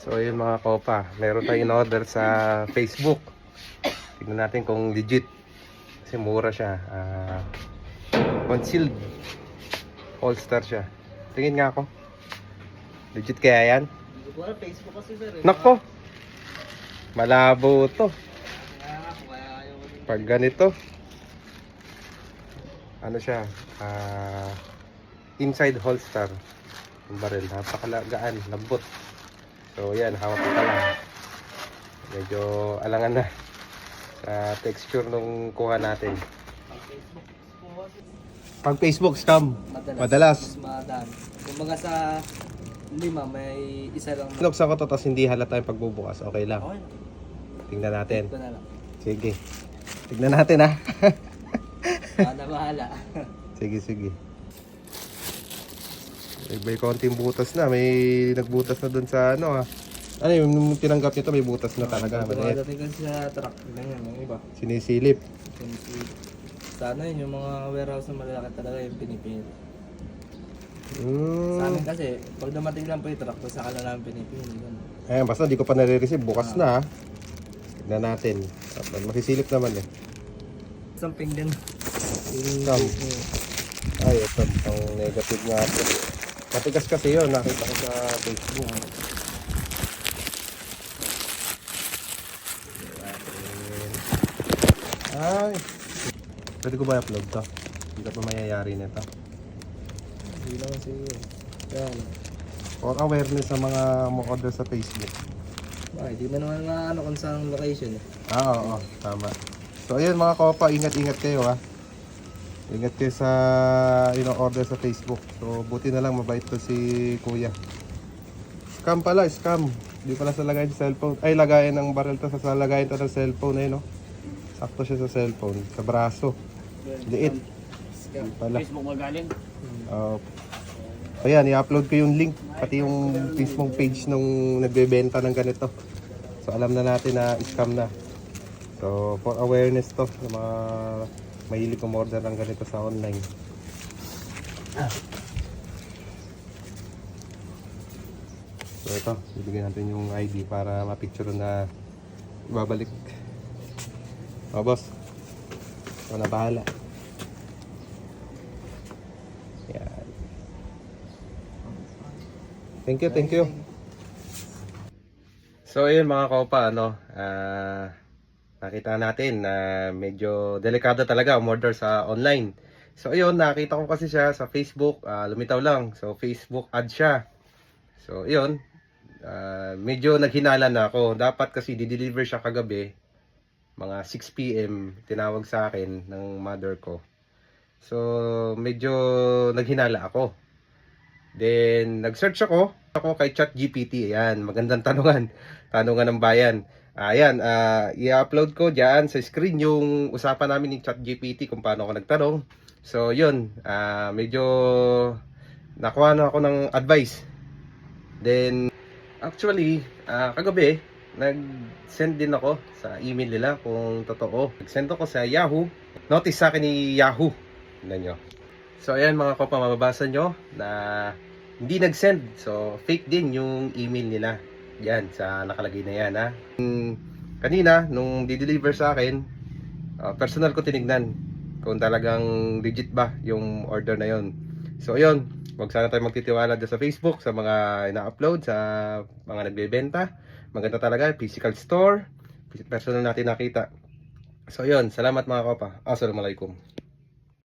So yun mga kopa, meron tayong in-order sa Facebook. Tignan natin kung legit. Kasi mura siya. Concealed holster siya. Tingin nga ako. Legit kaya yan? Wala Facebook kasi sir. Nako! Malabo to. Pag ganito, ano siya? Inside holster. Yung baril, napakalagaan, lambot. So yan, hawak ko pa lang. Medyo alangan na sa texture nung kuha natin. Pag Facebook scam, madalas. Mas madami. Kung mga sa 5, may isa lang. Binuksan ko to, tapos hindi halata yung pagbubukas. Okay lang. Okay. Tingnan natin. Ito na lang. Sige. Tignan natin ha. Baka bahala. Sige, sige. May konting butas na. May nagbutas na dun sa ano ha. Ano yung tinanggap nito, may butas na talaga. Dating kasi sa truck. Ganyan, yung iba. Sinisilip. Sana yun, yung mga warehouse na malalaki talaga yung pinipili. Sa amin kasi, pag dumating lang po yung truck, saka na namin pinipili. Ayan, basta di ko pa nare-receive. Bukas na ha. Tignan natin. Masisilip naman eh. Something din. Scam. Ay, ito. Ang negative nga ito. Matigas kasi yun. Nakita ko sa Facebook. Ay. Pwede ko ba i-upload to? Hindi ka pa mayayari nito. Hindi lang kasi yan. For awareness sa mga order sa Facebook. Ay, di mo naman na ano kung saan location eh. Oo. Tama. So ayun mga kopa, ingat-ingat kayo ha. Ingat kayo sa order sa Facebook. So buti na lang mabait to si kuya. Scam pala, scam. Hindi pala sa lagayan sa cellphone. Ay, lagayan ng barrel to sa lagayan to ng cellphone eh no. Sakto siya sa cellphone, sa braso. Liit. Hindi pala. Facebook magaling. Ayan, i-upload ko yung link, pati yung mismong page nung nagbebenta ng ganito. So alam na natin na scam na. So for awareness to, sa mga mahilig umorder ng ganito sa online. So ito, bibigyan natin yung ID para ma-picture na ibabalik. O boss, ito na bahala. Yan. Thank you, thank you. So ayun mga kopa, nakita natin na medyo delikado talaga umorder sa online. So ayun, nakita ko kasi siya sa Facebook, lumitaw lang. So Facebook ad siya. So ayun, medyo naghinala na ako. Dapat kasi di-deliver siya kagabi, mga 6 PM, tinawag sa akin ng mother ko. So medyo naghinala ako. Then nag-search ako kay ChatGPT. Ayan, magandang tanungan ng bayan. Ayan, i-upload ko diyan sa screen yung usapan namin ni ChatGPT kung paano ako nagtanong. So yun, medyo nakuha na ako ng advice. Then actually, kagabi nag-send din ako sa email nila kung totoo. Nag-send ako sa Yahoo. Notice sa akin ni Yahoo. Tignan nyo. So ayan mga kopa, mababasa nyo na hindi nag-send. So fake din yung email nila. Yan, sa nakalagay na yan ha. Kanina, nung di-deliver sa akin, personal ko tinignan kung talagang legit ba yung order na yon. So ayun, huwag sana tayo magtitiwala sa Facebook, sa mga ina-upload, sa mga nagbebenta. Maganda talaga, physical store, personal natin nakita. So ayun, salamat mga kopa. Assalamualaikum.